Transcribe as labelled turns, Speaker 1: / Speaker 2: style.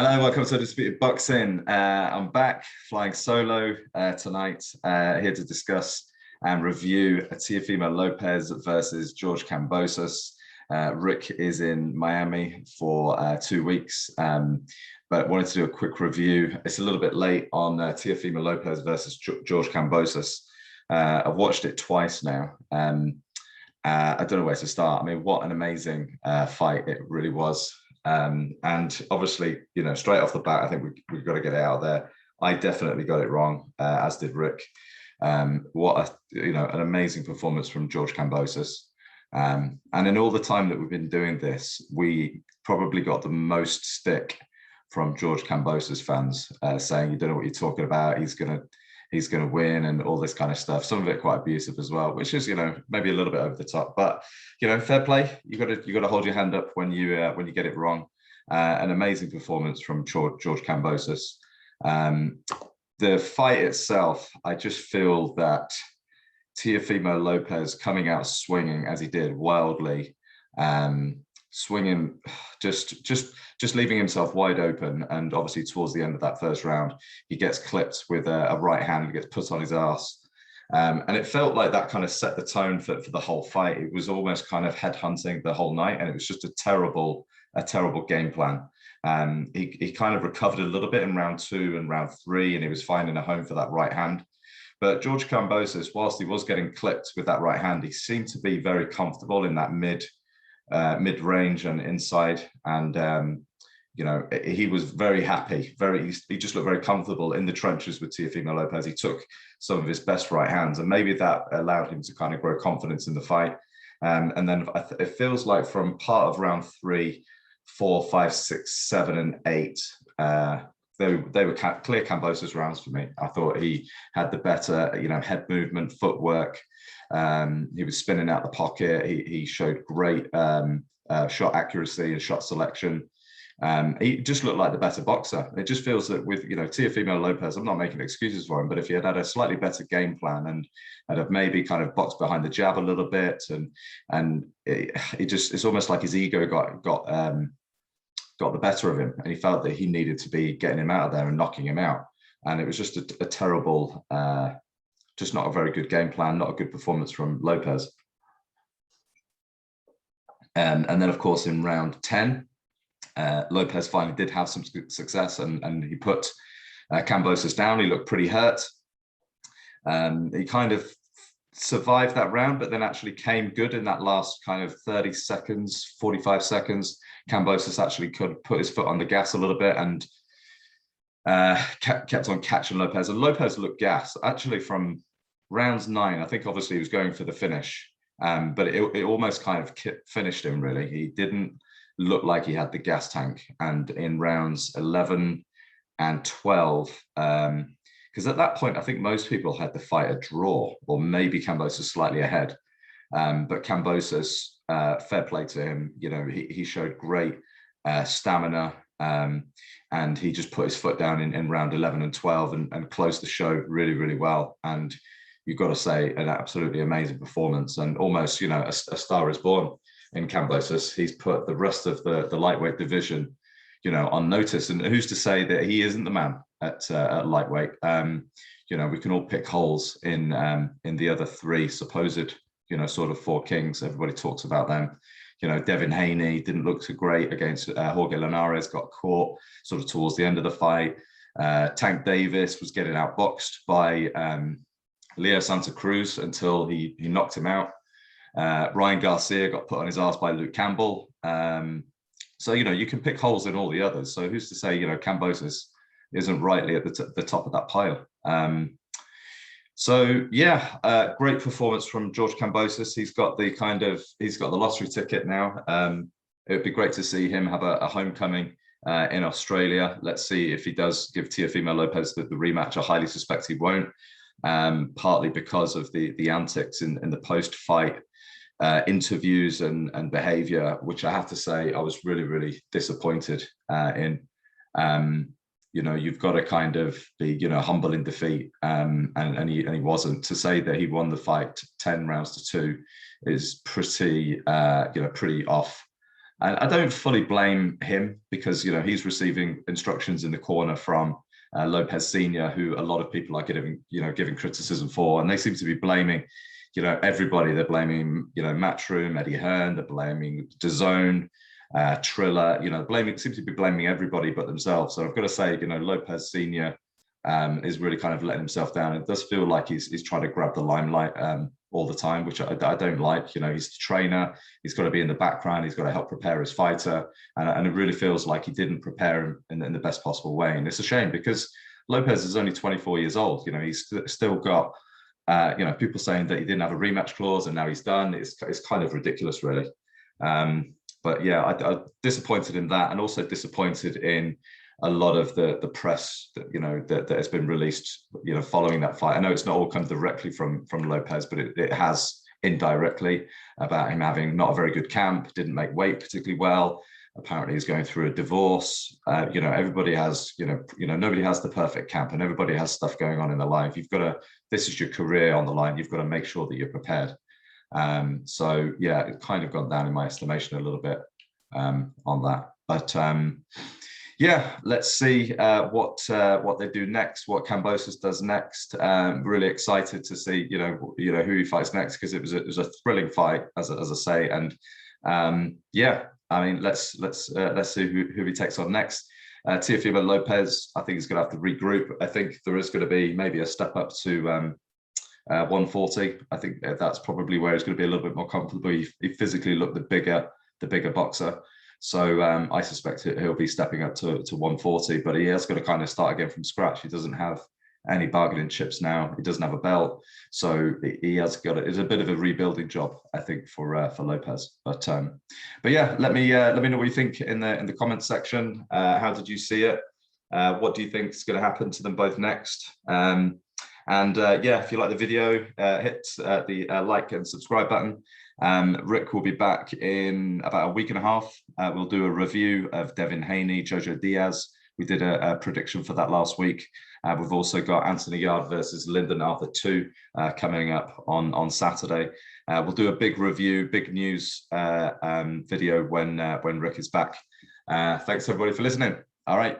Speaker 1: Hello, welcome to Disputed Boxing. I'm back flying solo tonight, here to discuss and review Teofimo Lopez versus George Kambosos. Rick is in Miami for 2 weeks, but wanted to do a quick review. It's a little bit late on Teofimo Lopez versus George Kambosos. I've watched it twice now. I don't know where to start. I mean, what an amazing fight it really was. And obviously, you know, straight off the bat, I think we've got to get it out there. I definitely got it wrong, as did Rick. What an amazing performance from George Kambosos. And in all the time that we've been doing this, we probably got the most stick from George Kambosos fans, saying you don't know what you're talking about. He's gonna win and all this kind of stuff. Some of it quite abusive as well, which is, you know, maybe a little bit over the top. But you know, fair play. You got to hold your hand up when you get it wrong. An amazing performance from George Kambosos. The fight itself, I just feel that Teofimo Lopez coming out swinging as he did, wildly, swinging, just leaving himself wide open. And obviously towards the end of that first round, he gets clipped with a right hand, he gets put on his ass. And it felt like that kind of set the tone for the whole fight. It was almost kind of headhunting the whole night, and it was just a terrible game plan. He kind of recovered a little bit in round 2 and round 3, and he was finding a home for that right hand. But George Kambosos, whilst he was getting clipped with that right hand, he seemed to be very comfortable in that mid-range and inside. And you know, he was very happy. He just looked very comfortable in the trenches with Teofimo Lopez. He took some of his best right hands, and maybe that allowed him to kind of grow confidence in the fight. And then it feels like from part of round 3, 4, 5, 6, 7, and 8, they were clear Kambosos rounds for me. I thought he had the better, you know, head movement, footwork. He was spinning out the pocket. He showed great shot accuracy and shot selection. He just looked like the better boxer. It just feels that with, you know, Teofimo Lopez, I'm not making excuses for him, but if he had had a slightly better game plan and have maybe kind of boxed behind the jab a little bit, and it's almost like his ego got the better of him, and he felt that he needed to be getting him out of there and knocking him out. And it was just a terrible, just not a very good game plan, not a good performance from Lopez. And then, of course, in round 10, Lopez finally did have some success, and he put Kambosos down. He looked pretty hurt. He kind of survived that round, but then actually came good in that last kind of 30 seconds, 45 seconds. Kambosos actually could put his foot on the gas a little bit and kept on catching Lopez. And Lopez looked gas actually from rounds 9. I think obviously he was going for the finish, but it almost kind of finished him, really. He didn't look like he had the gas tank. And in rounds 11 and 12, because at that point, I think most people had the fight a draw, or maybe Kambosos slightly ahead. But Kambosos, fair play to him, you know, he showed great stamina, and he just put his foot down in round 11 and 12 and closed the show really, really well. And you've got to say, an absolutely amazing performance, and almost, you know, a star is born in Kambosos. He's put the rest of the lightweight division, you know, on notice. And who's to say that he isn't the man at lightweight? You know, we can all pick holes in the other 3 supposed, you know, sort of 4 kings. Everybody talks about them. You know, Devin Haney didn't look so great against Jorge Linares, got caught sort of towards the end of the fight. Tank Davis was getting outboxed by Leo Santa Cruz until he knocked him out. Ryan Garcia got put on his ass by Luke Campbell. So, you know, you can pick holes in all the others. So who's to say, you know, Kambosos isn't rightly at the top of that pile? So yeah, great performance from George Kambosos. He's got the lottery ticket now. It would be great to see him have a homecoming in Australia. Let's see if he does give Teofimo Lopez the rematch. I highly suspect he won't, partly because of the antics in the post-fight interviews and behavior, which I have to say I was really, really disappointed in. You know, you've got to kind of be, you know, humble in defeat, and he wasn't. To say that he won the fight 10 rounds to 2 is pretty, you know, pretty off. And I don't fully blame him because, you know, he's receiving instructions in the corner from Lopez Senior, who a lot of people are giving criticism for, and they seem to be blaming, you know, everybody. They're blaming, you know, Matchroom, Eddie Hearn. They're blaming DAZN, Triller. You know, seem to be blaming everybody but themselves. So I've got to say, you know, Lopez Senior is really kind of letting himself down. It does feel like he's trying to grab the limelight all the time, which I don't like. You know, he's the trainer. He's got to be in the background. He's got to help prepare his fighter. And it really feels like he didn't prepare him in the best possible way. And it's a shame because Lopez is only 24 years old. You know, he's still got, you know, people saying that he didn't have a rematch clause and now he's done. It's kind of ridiculous, really. But yeah, I'm disappointed in that, and also disappointed in a lot of the press that, you know, that has been released, you know, following that fight. I know it's not all come directly from Lopez, but it has indirectly, about him having not a very good camp, didn't make weight particularly well. Apparently he's going through a divorce. You know, everybody has, you know, nobody has the perfect camp, and everybody has stuff going on in their life. You've got to, this is your career on the line. You've got to make sure that you're prepared. So yeah, it kind of gone down in my estimation a little bit on that. But yeah, let's see what they do next, what Kambosos does next. Really excited to see, you know who he fights next, because it was a thrilling fight, as I say, and yeah, I mean, let's see who he takes on next. Teofimo Lopez, I think he's going to have to regroup. I think there is going to be maybe a step up to 140. I think that's probably where he's going to be a little bit more comfortable. He physically looked the bigger boxer. So I suspect he'll be stepping up to 140, but he has got to kind of start again from scratch. He doesn't have any bargaining chips now. He doesn't have a belt, so he has got it's a bit of a rebuilding job, I think, for Lopez. But yeah, let me know what you think in the comments section. How did you see it? What do you think is going to happen to them both next? And yeah, if you like the video, hit the like and subscribe button. Rick will be back in about a week and a half. We'll do a review of Devin Haney, Jojo Diaz. We did a prediction for that last week. We've also got Anthony Yard versus Lyndon Arthur 2 coming up on Saturday. We'll do a big review, big news video when Rick is back. Thanks everybody for listening. All right.